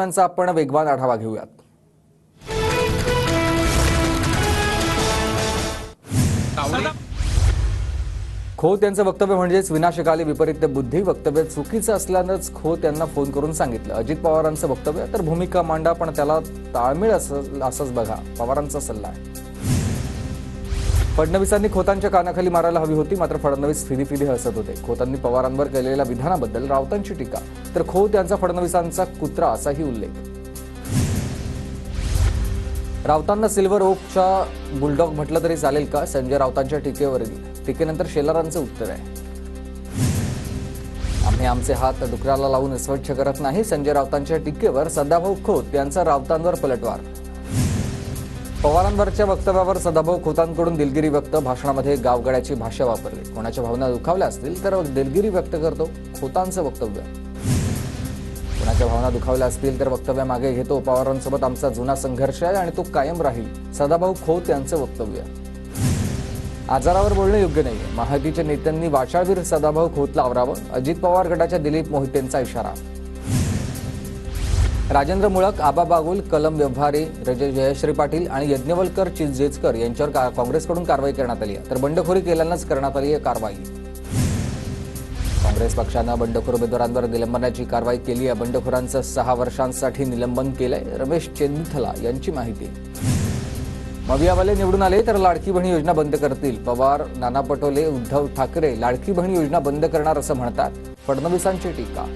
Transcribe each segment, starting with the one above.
त्यांचा आपण वेगवान आढावा घेऊयात। खोत यांचं वक्तव्य म्हणजेच विनाशकाली विपरीत बुद्धी। वक्तव्य चुकीचं असल्यानंच खोत यांना फोन करून सांगितलं। अजित पवारांचं वक्तव्य तर भूमिका मांडा पण त्याला ताळमेळ असंच बघा, पवारांचा सल्ला आहे। फडणवीसांनी खोतांच्या कानाखाली मारायला हवी होती, मात्र फडणवीस फिदी हसत होते। खोतांनी पवारांवर केलेल्या विधानाबद्दल राऊतांची टीका, तर खोत यांचा फडणवीसांचा कुत्रा असाही उल्लेख। राऊतांना सिल्वर ओकचा बुलडॉग म्हटलं तरी चालेल का? संजय राऊतांच्या टीकेनंतर शेलारांचं उत्तर आहे, आम्ही आमचे हात डुकराला लावून स्वच्छ करत नाही। संजय राऊतांच्या टीकेवर सदाभाऊ खोत यांचा राऊतांवर पलटवार। पवारांवरच्या वक्तव्यावर सदाभाऊ खोतांकडून दिलगिरी व्यक्त। भाषणामध्ये गावगड्याची भाषा वापरली। कोणाच्या भावना दुखावल्या असतील तर दिलगिरी व्यक्त करतो खोतांचं वक्तव्य। कोणाच्या भावना दुखावल्या असतील तर वक्तव्य मागे घेतो। पवारांसोबत आमचा जुना संघर्ष आहे आणि तो कायम राहील, सदाभाऊ खोत यांचं वक्तव्य। आजारावर बोलणे योग्य नाही, महायुतीच्या नेत्यांनी वाचाळवीर सदाभाऊ खोतला आवरावं। अजित पवार गटाच्या दिलीप मोहितेंचा इशारा। राजेंद्र मुळक, आबा बागुल, कलम व्यवहारे, जयश्री पाटील आणि यज्ञवलकर चिंचेकर यांच्यावर काँग्रेसकडून कारवाई करण्यात आली आहे, तर बंडखोरी केल्यानंच करण्यात आली आहे कारवाई। काँग्रेस पक्षानं बंडखोर उमेदवारांवर निलंबनाची कारवाई केली आहे। बंडखोरांचं 6 वर्षांसाठी निलंबन केलंय। रमेश चेन्निथला यांची माहिती। मवियावाले निवडून आले तर लाडकी बहीण योजना बंद करतील। पवार, नाना पटोले, उद्धव ठाकरे लाडकी बहीण योजना बंद करणार असं म्हणतात। फडणवीसांची टीका।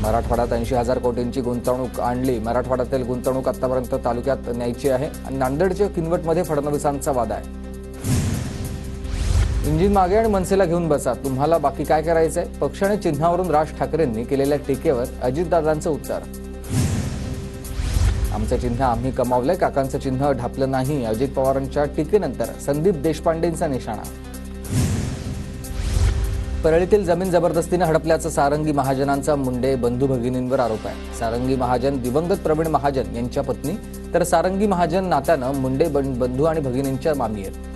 मराठवाड्यात 80,000 कोटींची गुंतवणूक आणली। मराठवाड्यातील गुंतवणूक आतापर्यंत तालुक्यात न्यायची आहे आणि नांदेडच्या किनवटमध्ये फडणवीसांचा वाद आहे। इंजिन मागे आणि मनसेला घेऊन बसा, तुम्हाला बाकी काय करायचंय? पक्ष आणि चिन्हावरून राज ठाकरेंनी केलेल्या टीकेवर अजितदादांचं उत्तर। आमचं चिन्ह आम्ही कमावलंय, काकांचं चिन्ह ढापलं नाही। अजित पवारांच्या टीकेनंतर संदीप देशपांडेंचा निशाणा। परळीतील जमीन जबरदस्तीने हडपल्याचा सारंगी महाजनांचा मुंडे बंधू भगिनींवर आरोप आहे। सारंगी महाजन दिवंगत प्रवीण महाजन यांच्या पत्नी, तर सारंगी महाजन नात्यानं मुंडे बंधू आणि भगिनींच्या मामी आहेत।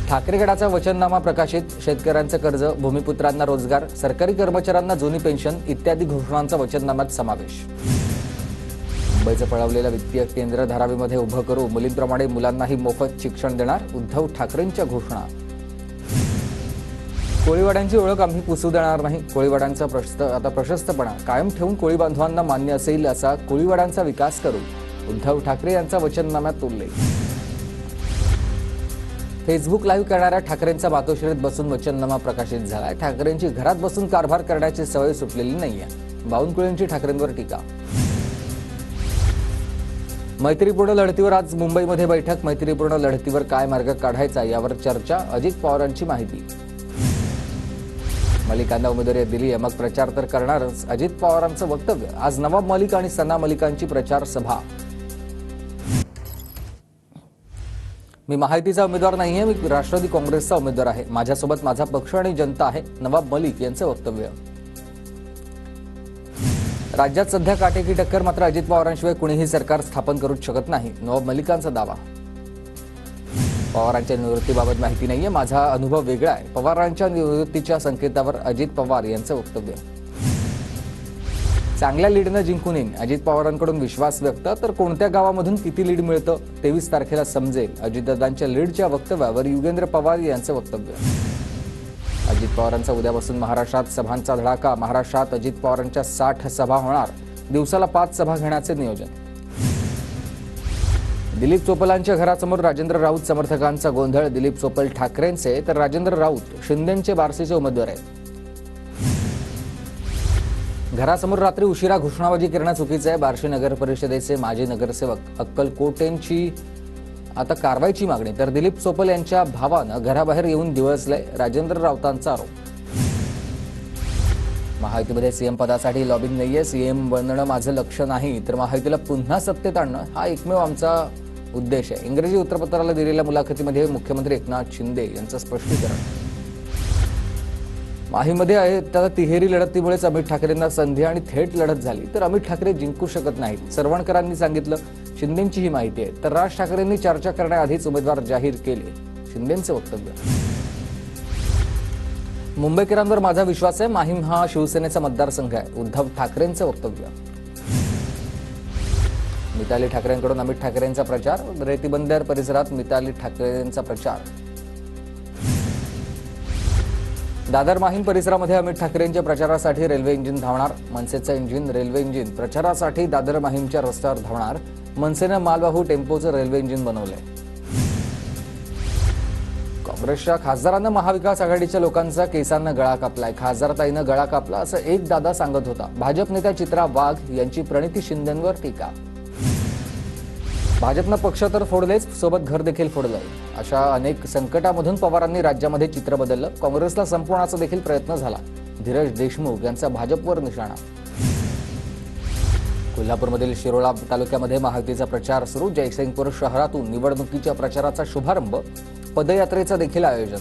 ठाकरे गटाचा वचननामा प्रकाशित। शेतकऱ्यांचं कर्ज, भूमिपुत्रांना रोजगार, सरकारी कर्मचाऱ्यांना जुनी पेन्शन इत्यादी घोषणांचा वचननाम्यात समावेश। मुंबईचं पळवलेलं वित्तीय केंद्र धारावीमध्ये उभं करू, मुलींप्रमाणे मुलांनाही मोफत शिक्षण देणार, उद्धव ठाकरेंच्या घोषणा। कोळीवाड्यांची ओळख आम्ही पुसू देणार नाही। कोळीवाड्यांचा आता प्रशस्तपणा कायम ठेवून कोळी बांधवांना मान्य असेल असा कोळीवाड्यांचा विकास करू, उद्धव ठाकरे यांचा वचननाम्यात उल्लेख। फेसबुक लाईव्ह करणाऱ्या ठाकरेंचा मातोश्रीत बसून वचननामा प्रकाशित झालाय। ठाकरेंची घरात बसून कारभार करण्याची सवय सुटलेली नाहीये। बावनकुळेंची ठाकरेंवर टीका। मैत्रीपूर्ण लढतीवर आज मुंबईमध्ये बैठक। मैत्रीपूर्ण लढतीवर काय मार्ग काढायचा यावर चर्चा। अजित पवारांची माहिती। मलिकांना उमेदवारी दिली आहे, मग प्रचार तर करणारच, अजित पवारांचं वक्तव्य। आज नवाब मलिक आणि सना मलिकांची प्रचार सभा। मी महायुतीचा उमेदवार नाहीये, मी राष्ट्रवादी काँग्रेसचा उमेदवार आहे। माझ्यासोबत माझा पक्ष आणि जनता आहे, नवाब मलिक यांचं वक्तव्य। राज्यात सध्या काटेकी टक्कर, मात्र अजित पवारांशिवाय कुणीही सरकार स्थापन करूच शकत नाही, नवाब मलिकांचा दावा। पवारांच्या निवृत्तीबाबत माहिती नाहीये, माझा अनुभव वेगळा आहे। पवारांच्या निवृत्तीच्या संकेतावर अजित पवार यांचं वक्तव्य। चांगल्या लीडनं जिंकून येईन, अजित पवारांकडून विश्वास व्यक्त। तर कोणत्या गावामधून किती लीड मिळतं 23 तारखेला समजेल, अजितदादांच्या लीडच्या वक्तव्यावर युगेंद्र पवार यांचं वक्तव्य। अजित पवारांचा उद्यापासून महाराष्ट्रात सभांचा धडाका। महाराष्ट्रात अजित पवारांच्या 60 सभा होणार, दिवसाला 5 सभा घेण्याचे नियोजन। दिलीप चोपलांच्या घरासमोर राजेंद्र राऊत समर्थकांचा गोंधळ। दिलीप चोपल ठाकरेंचे तर राजेंद्र राऊत शिंदेचे बार्शीचे उमेदवार आहेत। घरासमोर रात्री उशिरा घोषणाबाजी करणं चुकीचं आहे। बार्शी नगर परिषदेचे माजी नगरसेवक अक्कलकोटेंची आता कारवाईची मागणी, तर दिलीप चोपल यांच्या भावानं घराबाहेर येऊन दिवसलंय, राजेंद्र राऊतांचा आरोप। महायुतीमध्ये सीएम पदासाठी लॉबिंग नाहीये, सीएम बनणं माझं लक्ष नाही, तर महायुतीला पुन्हा सत्तेत आणणं हा एकमेव आमचा उद्देश आहे। इंग्रजी वृत्तपत्राला दिलेल्या मुलाखतीमध्ये मुख्यमंत्री एकनाथ शिंदे यांचं स्पष्टीकरण। माहीमध्ये आहे त्या तिहेरी लढतीमुळेच अमित ठाकरेंना संधी आणि थेट लढत झाली, तर अमित ठाकरे जिंकू शकत नाहीत, सरवणकरांनी सांगितलं। शिंदेंची ही माहिती आहे। तर राज ठाकरेंनी चर्चा करण्याआधीच उमेदवार जाहीर केले, शिंदेंचं वक्तव्य। मुंबईकरांवर माझा विश्वास आहे. माहीम हा शिवसेनेचा मतदारसंघ आहे. उद्धव ठाकरेंचं वक्तव्य. मिताली ठाकरेंकडून अमित ठाकरेंचा प्रचार. रेतीबंदर परिसरात मिताली ठाकरेंचा प्रचार. दादर माहीम परिसरामध्ये अमित ठाकरेंच्या प्रचारासाठी रेल्वे इंजिन धावणार. मनसेचं इंजिन रेल्वे इंजिन प्रचारासाठी दादर माहीमच्या रस्त्यावर धावणार. मनसेनं मालवाहू टेम्पोचं रेल्वे इंजिन बनवलंय. काँग्रेसच्या खासदारांना महाविकास आघाडीच्या लोकांचा केसांना गळा कापलाय. खासदारताईनं गळा कापला असं एक दादा सांगत होता. भाजप नेत्या चित्रा वाघ यांची प्रणिती शिंदेंवर टीका. भाजपनं पक्ष तर फोडलेच, सोबत घर देखील फोडलंय. अशा अनेक संकटामधून पवारांनी राज्यामध्ये चित्र बदललं. काँग्रेसला संपवण्याचा देखील प्रयत्न झाला. धीरज देशमुख यांचा भाजपवर निशाणा. कोल्हापूरमधील शिरोळा तालुक्यामध्ये महायुतीचा प्रचार सुरू. जयसिंगपूर शहरातून निवडणुकीच्या प्रचाराचा शुभारंभ. पदयात्रेचं देखील आयोजन.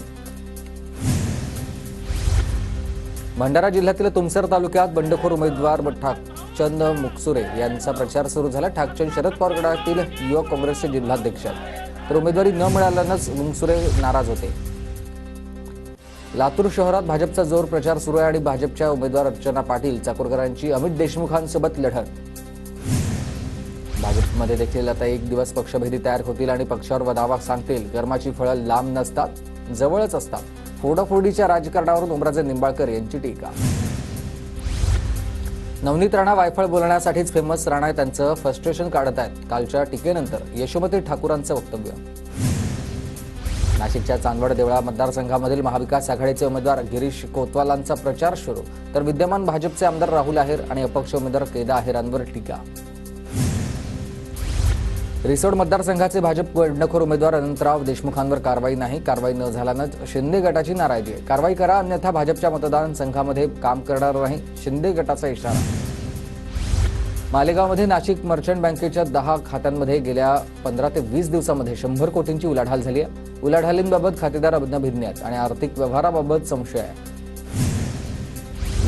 भंडारा जिल्ह्यातील तुमसर तालुक्यात बंडखोर उमेदवार ठाकचंद मुकसुरे यांचा प्रचार सुरू झाला. ठाकचंद शरद पवार गटातील युवक काँग्रेसचे जिल्हाध्यक्ष, तर उमेदवारी न मिळाल्यानंच मुकसुरे नाराज होते. लातूर शहरात भाजपचा जोर प्रचार सुरू आहे आणि भाजपच्या उमेदवार अर्चना पाटील चाकूरकरांची अमित देशमुखांसोबत लढत. भाजपमध्ये देखील आता एक दिवस पक्षभेदी तयार होतील आणि पक्षावर दावा सांगतील. कर्माची फळं लांब नसतात, जवळच असतात. फोडाफोडीच्या राजकारणावरून उमराजे निंबाळकर यांची टीका. नवनीत राणा वायफळ बोलण्यासाठीच फेमस. राणा त्यांचं फ्रस्ट्रेशन काढत आहेत. कालच्या टीकेनंतर यशोमती ठाकूरांचं वक्तव्य. नाशिकच्या चांदवड देवळा मतदारसंघामधील महाविकास आघाडीचे उमेदवार गिरीश कोतवालांचा प्रचार सुरू, तर विद्यमान भाजपचे आमदार राहुल आहेर आणि अपक्ष उमेदवार केदा आहेरांवर टीका. रिसोड मतदारसंघाचे भाजप बंडखोर उमेदवार अनंतराव देशमुखांवर कारवाई नाही. कारवाई न झाल्यानं शिंदे गटाची नाराजी आहे. कारवाई करा, अन्यथा भाजपच्या मतदान संघामध्ये काम करणार नाही, शिंदे गटाचा इशारा. मालेगावमध्ये नाशिक मर्चंट बँकेच्या 10 खात्यांमध्ये गेल्या 15 ते 20 दिवसांमध्ये 100 कोटींची उलाढाल झाली आहे. उलाढालींबाबत खातेदार भिन्न आहेत आणि आर्थिक व्यवहाराबाबत संशय आहे.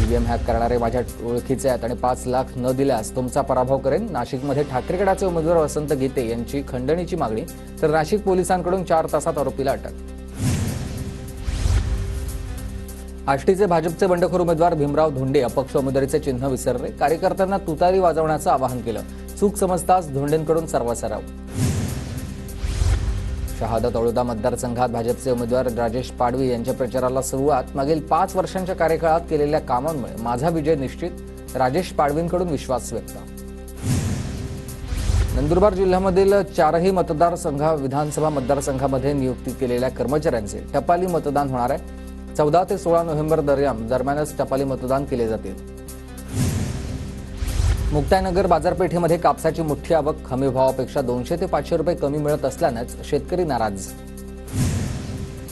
ईव्हीएम हॅक करणारे माझ्या ओळखीचे आहेत आणि 5 लाख न दिल्यास तुमचा पराभव करेन. नाशिकमध्ये ठाकरे गटाचे उमेदवार वसंत गीते यांची खंडणीची मागणी, तर नाशिक पोलिसांकडून 4 तासात आरोपीला अटक. आष्टीचे भाजपचे बंडखोर उमेदवार भीमराव धोंडे अपक्ष उमेदवारीचे चिन्ह विसरले. कार्यकर्त्यांना तुतारी वाजवण्याचं आवाहन केलं. चूक समजताच धोंडेंकडून सर्वसराव. शहादा तळोदा मतदारसंघात भाजपचे उमेदवार राजेश पाडवी यांच्या प्रचाराला सुरुवात. मागील 5 वर्षांच्या कार्यकाळात केलेल्या कामांमुळे माझा विजय निश्चित. राजेश पाडवींकडून विश्वास व्यक्त. नंदुरबार जिल्ह्यामधील 4ही विधानसभा मतदारसंघामध्ये नियुक्ती केलेल्या कर्मचाऱ्यांचे टपाली मतदान होणार आहे. 14 ते 16 नोव्हेंबर दरम्यानच टपाली मतदान केले जातील. मुक्ताईनगर बाजारपेठेमध्ये कापसाची मोठी आवक. हमी भावापेक्षा 200 ते 500 रुपये कमी मिळत असल्यानंच शेतकरी नाराज.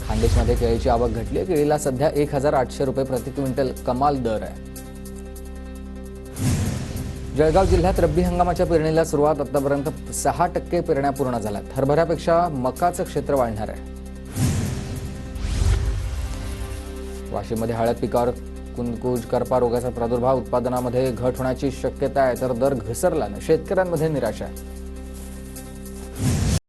खान्देशमध्ये केळीची आवक घटली. केळीला सध्या 1800 रुपये प्रति क्विंटल कमाल दर आहे. जळगाव जिल्ह्यात रब्बी हंगामाच्या पेरणीला सुरुवात. आतापर्यंत 6% पेरण्या पूर्ण झाल्यात. हरभऱ्यापेक्षा मकाचं क्षेत्र वाढणार आहे. वाशिममध्ये हळद पिकावर कुंदकुज करपा रोगाचा प्रादुर्भाव. उत्पादनामध्ये घट होण्याची शक्यता आहे, तर दर घसरल्यानं शेतकऱ्यांमध्ये निराशा आहे.